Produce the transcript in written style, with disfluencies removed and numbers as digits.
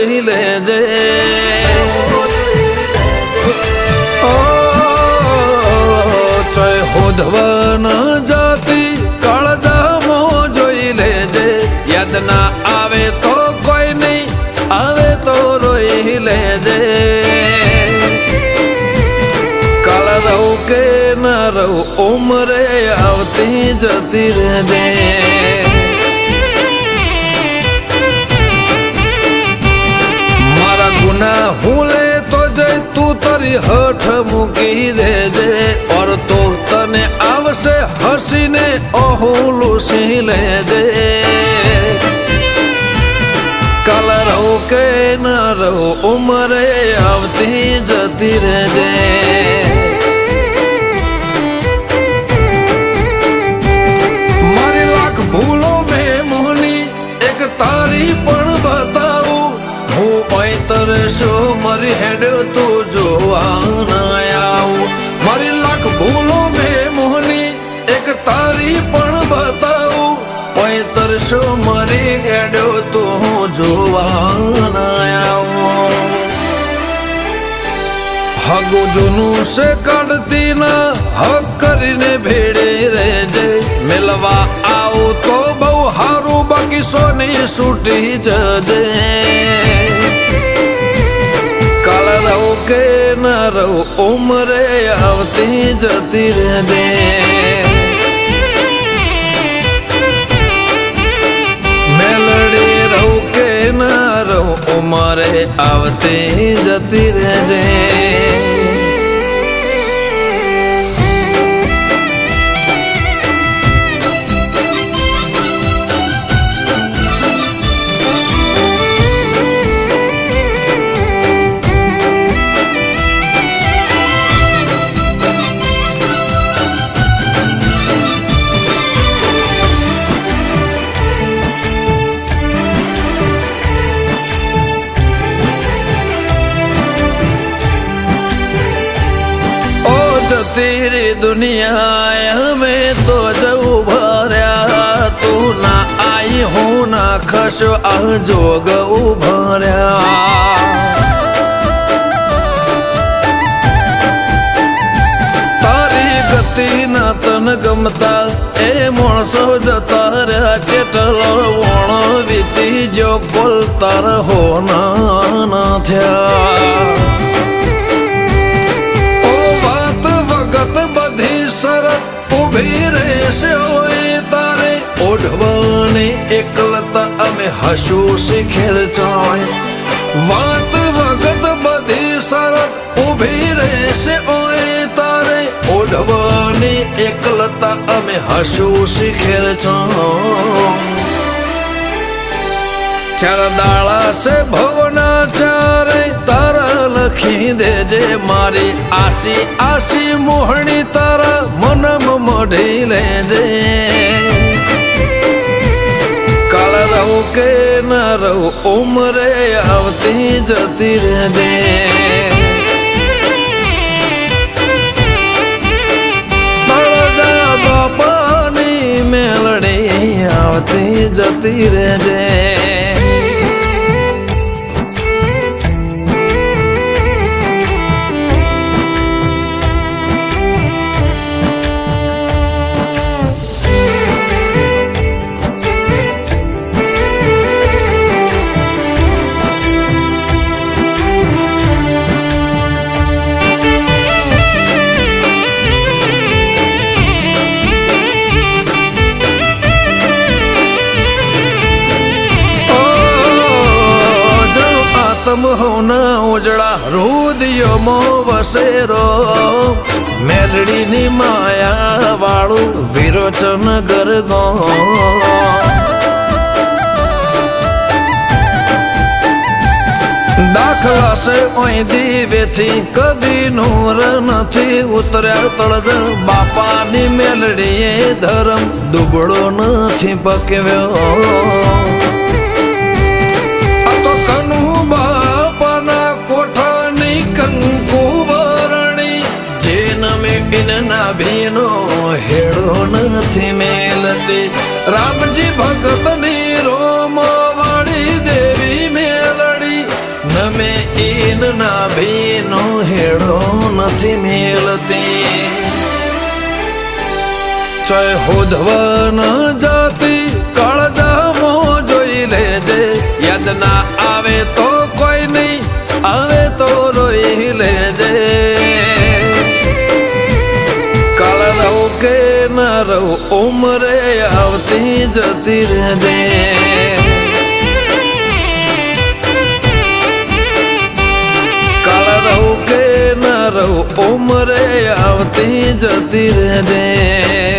જોઈ લેજે હોધવન જાતિ કાળજામો જોઈ લેજે યાદ ના આવે તો કોઈ નહીં આવે તો રોઈ લેજે કાળ રહું કે ના રહું ઉમરે આવતી જતી રહેજે મારા ગુના હું લે તો જઈ તું તારી હઠ મૂકી દેજે ઓર તો તને આવશે હસીને ઓહુલુસી લેજે કાલ રહું કે ના રહું ઉમરે આવતી જતી રહેજે મારી લાખ ભૂલો મેં મોહની એક તારી પણ બતાવું હું ઓય શું મારી હેડ તો જોવા ના આવું મારી લાખ ભૂલો મેં મોહની એક તારી પણ બતાવું પૈતર શું મારી હેડ તો હું જોવા ના આવું હગું જૂનું છે કાઢતી ના હક કરીને ભેડે રહેજે મેલવા આવું તો બહુ હારું બાકી સોની છૂટી જજે કાળ રહું કે ના રહું ઉમરે આવતી જતી રહેજે મેલડી રહું કે ના રહું ઉમરે આવતી જતી રહેજે तेरी दुनिया में तो जब भर्या तू ना आई हूँ ना खश जोग उभर्या तारी गति ना तन गमता ए माणसो जता रहा चेटलो वण वीती जो बोलता रहो ना थया બધી શરત ઉભી રહેશે હોય તારે ઓઢવાને એકલતા અમે હસું શીખેર ચાય વાત વખત બધી શરત ઉભી રહેશે હોય તારે ઓઢવાને એકલતા અમે હસું શીખેર ચાય ચાર દાળા છે ભવના ચારે તારા લખી દેજે મારી આશી આશી મોહણી તારા મનમ મઢી લેજે કાળ રહું કે ના રહું ઉમરે આવતી જતી રહેજે તળજા બાપાની મેલડી આવતી જતી રહેજે तुम हो न उजड़ा रुदियो मो वसेरो मेलड़ी नी माया वाळू विरोचन गरगो दाखला से ओई दीवे थी कदी नूर नथी उतर्या तळज बापा नी मेलड़ीए धर्म दुबळो नथी पकव्यो तो कनु बापाना कोठानी कंकु वरणी जेन में बिनना भीनो हेड़ो नथी मेलती रामजी भगत नी रोम वाड़ी देवी मेलड़ी નથી મેલતી ચાહે હોધવન જાતી કાળજામો જોઈ લેજે યાદ ના આવે તો કોઈ નહીં આવે તો રોઈ લેજે કાળ રહું કે ના રહું ઉમરે આવતી જતી રહેજે કાળ રહું કે ના રહું ઉમરે આવતી જતી રહેજે